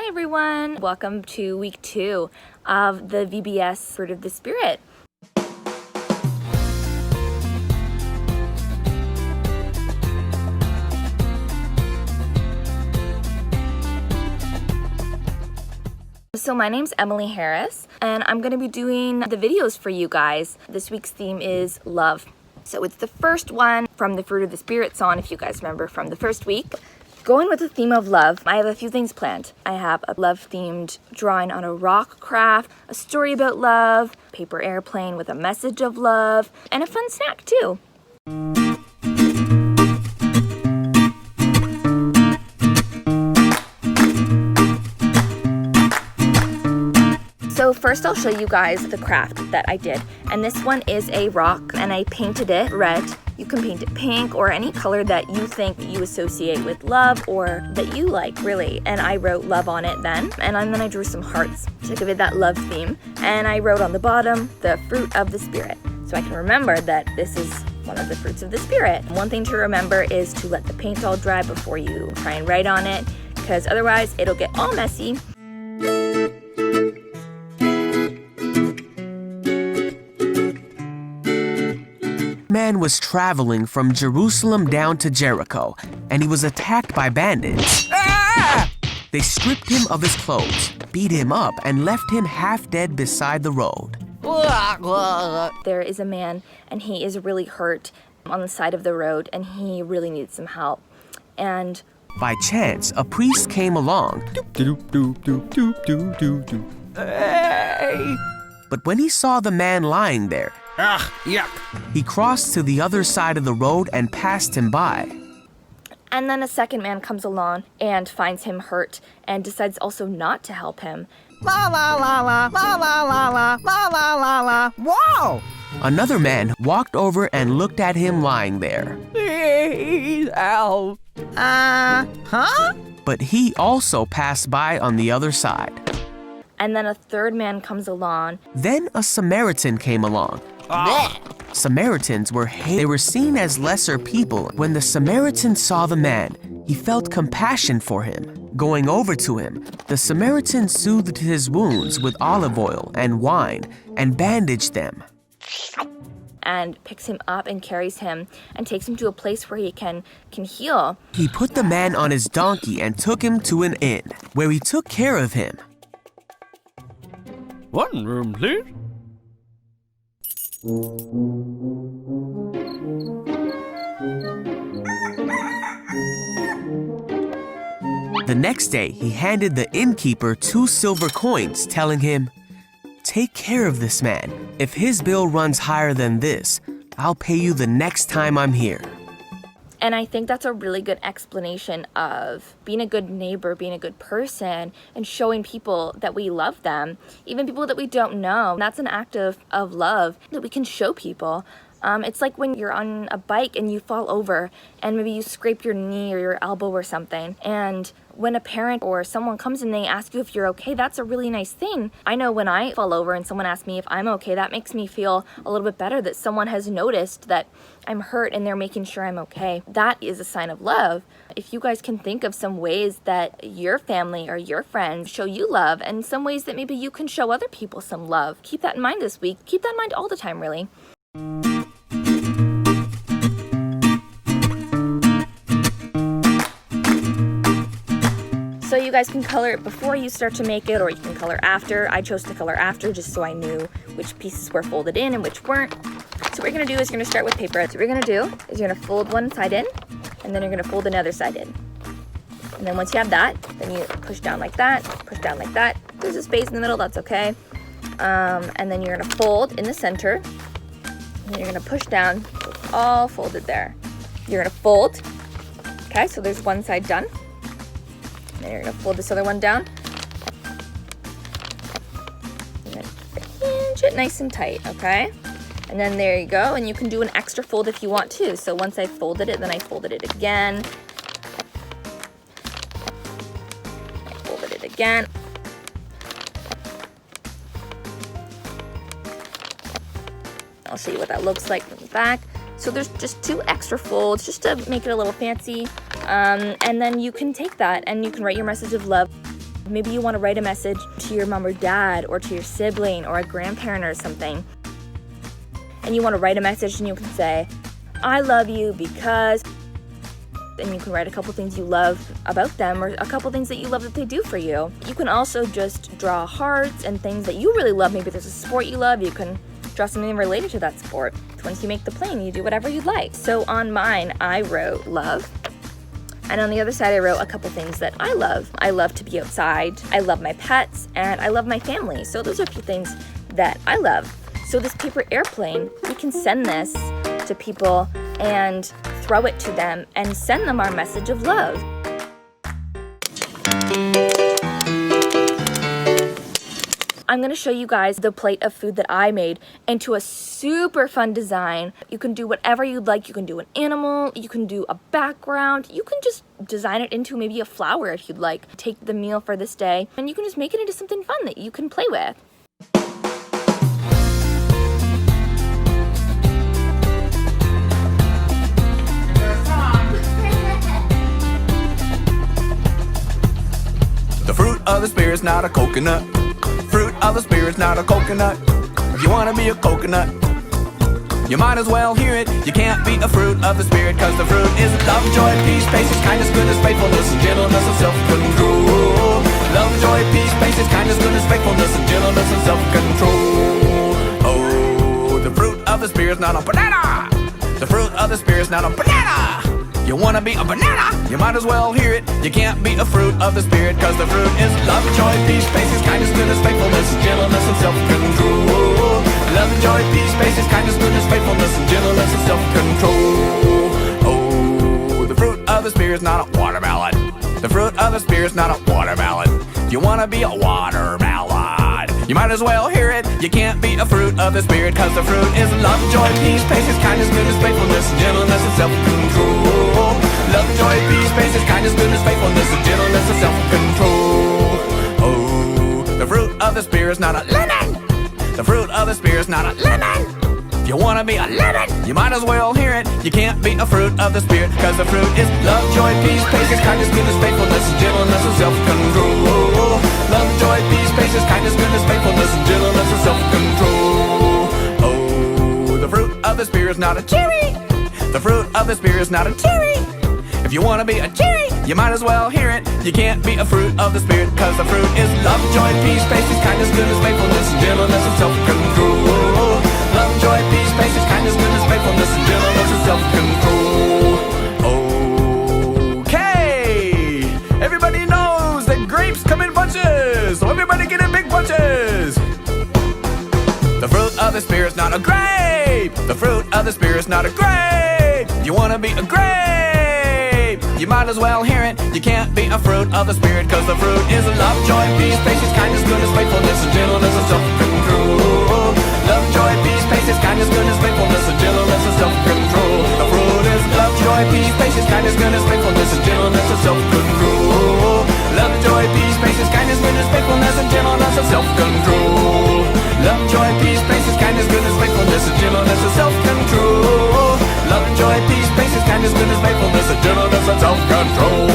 everyone! Welcome to week 2 of the VBS Fruit of the Spirit. So my name's Emily Harris, and I'm going to be doing the videos for you guys. This week's theme is love. So it's the first one from the Fruit of the Spirit song, if you guys remember from the first week. Going with the theme of love, I have a few things planned. I have a love-themed drawing on a rock craft, a story about love, paper airplane with a message of love, and a fun snack too. So first I'll show you guys the craft that I did. And this one is a rock, and I painted it red. You can paint it pink or any color that you think you associate with love or that you like, really. And I wrote love on it then. And then I drew some hearts to give it that love theme. And I wrote on the bottom, the fruit of the Spirit. So I can remember that this is one of the fruits of the Spirit. One thing to remember is to let the paint all dry before you try and write on it, because otherwise it'll get all messy. Man was traveling from Jerusalem down to Jericho, and he was attacked by bandits. Ah! They stripped him of his clothes, beat him up, and left him half dead beside the road. There is a man, and he is really hurt on the side of the road, and he really needs some help. And by chance, a priest came along. But when he saw the man lying there, yuck, he crossed to the other side of the road and passed him by. And then a second man comes along and finds him hurt and decides also not to help him. La la la la la la la la la la la la. Wow! Another man walked over and looked at him lying there. Please help. Huh? But he also passed by on the other side. And then a third man comes along. Then a Samaritan came along. Samaritans were seen as lesser people. When the Samaritan saw the man, he felt compassion for him. Going over to him, the Samaritan soothed his wounds with olive oil and wine and bandaged them. And picks him up and carries him and takes him to a place where he can heal. He put the man on his donkey and took him to an inn, where he took care of him. One room, please. The next day, he handed the innkeeper 2 silver coins, telling him, "Take care of this man. If his bill runs higher than this, I'll pay you the next time I'm here." And I think that's a really good explanation of being a good neighbor, being a good person, and showing people that we love them, even people that we don't know. That's an act of love that we can show people. It's like when you're on a bike and you fall over and maybe you scrape your knee or your elbow or something. And when a parent or someone comes and they ask you if you're okay, that's a really nice thing. I know when I fall over and someone asks me if I'm okay, that makes me feel a little bit better that someone has noticed that I'm hurt and they're making sure I'm okay. That is a sign of love. If you guys can think of some ways that your family or your friends show you love, and some ways that maybe you can show other people some love, keep that in mind this week. Keep that in mind all the time, really. So you guys can color it before you start to make it, or you can color after. I chose to color after just so I knew which pieces were folded in and which weren't. So what you're gonna do is you're gonna start with paper. So what you're gonna do is you're gonna fold one side in, and then you're gonna fold another side in. And then once you have that, then you push down like that, push down like that. There's a space in the middle, that's okay. And then you're gonna fold in the center, and then you're gonna push down, so it's all folded there. You're gonna fold, okay, so there's one side done. Then you're gonna fold this other one down. You're gonna hinge it nice and tight, okay? And then there you go, and you can do an extra fold if you want to. So once I folded it, then I folded it again. I folded it again. I'll show you what that looks like from the back. So there's just 2 extra folds just to make it a little fancy. And then you can take that and you can write your message of love. Maybe you want to write a message to your mom or dad or to your sibling or a grandparent or something. And you want to write a message and you can say, I love you because, and you can write a couple things you love about them or a couple things that you love that they do for you. You can also just draw hearts and things that you really love. Maybe there's a sport you love, you can draw something related to that sport. Once you make the plane, you do whatever you'd like. So on mine, I wrote love. And on the other side, I wrote a couple things that I love. I love to be outside, I love my pets, and I love my family. So those are a few things that I love. So this paper airplane, we can send this to people and throw it to them and send them our message of love. I'm gonna show you guys the plate of food that I made into a super fun design. You can do whatever you'd like. You can do an animal, you can do a background, you can just design it into maybe a flower if you'd like. Take the meal for this day and you can just make it into something fun that you can play with. The fruit of the spirit's not a coconut. Fruit of the spirit's not a coconut. If you wanna be a coconut, you might as well hear it. You can't be a fruit of the spirit, cause the fruit is love, joy, peace, patience, kindness, goodness, faithfulness, and gentleness, and self-control. Love, joy, peace, patience, kindness, goodness, faithfulness, and gentleness, and self-control. Oh, the fruit of the spirit's not a banana. The fruit of the spirit's not a banana. You wanna be a banana? You might as well hear it. You can't be a fruit of the spirit, cause the fruit is love, joy, peace, patience, kindness, goodness, faithfulness, gentleness, and self-control. Love, joy, peace, patience, kindness, goodness, faithfulness, and gentleness, and self-control. Oh, the fruit of the spirit's not a watermelon. The fruit of the spirit's not a watermelon. You wanna be a watermelon? You might as well hear it. You can't be a fruit of the spirit, cause the fruit is love, joy, peace, patience, kindness, goodness, faithfulness, gentleness, and self-control. Love, joy, peace, patience, kindness, goodness, faithfulness, and gentleness, and self-control. Oh, the fruit of the spirit's not a lemon. The fruit of the spirit's not a lemon. If you wanna be a lemon, you might as well hear it. You can't be a fruit of the spirit, cause the fruit is love, joy, peace, patience, kindness, goodness, faithfulness, and gentleness, and self-control. Love, joy, peace, patience, kindness, goodness, faithfulness, and gentleness, and self-control. Oh, the fruit of the spirit's not a cherry. The fruit of the spirit's not a cherry. If you wanna be a cherry, you might as well hear it. You can't be a fruit of the spirit, cause the fruit is love, joy, peace, patience, kindness, goodness, faithfulness, and gentleness, and self-control. Love, joy, peace, patience, kindness, goodness, faithfulness, and gentleness, and self-control. Okay, everybody knows that grapes come in bunches, so everybody get in big bunches. The fruit of the spirit's not a grape. The fruit of the spirit's not a grape. You wanna be a grape, you might as well hear it. You can't be a fruit of the spirit, cause the fruit is love, joy, peace, patience, kindness, goodness, faithfulness, and gentleness, and self-control. Love, joy, peace, patience, kindness, goodness, faithfulness, and gentleness, and self-control. The fruit is love, joy, peace, patience, kindness, goodness, faithfulness, and gentleness, and self-control. Love, joy, peace, patience, kindness, goodness, faithfulness, and gentleness, and self-control. Love, joy, peace, patience, kindness, goodness, faithfulness, and gentleness, and self-control. Love, joy, peace, patience, kindness, goodness, faithfulness, and gentleness, and self-control.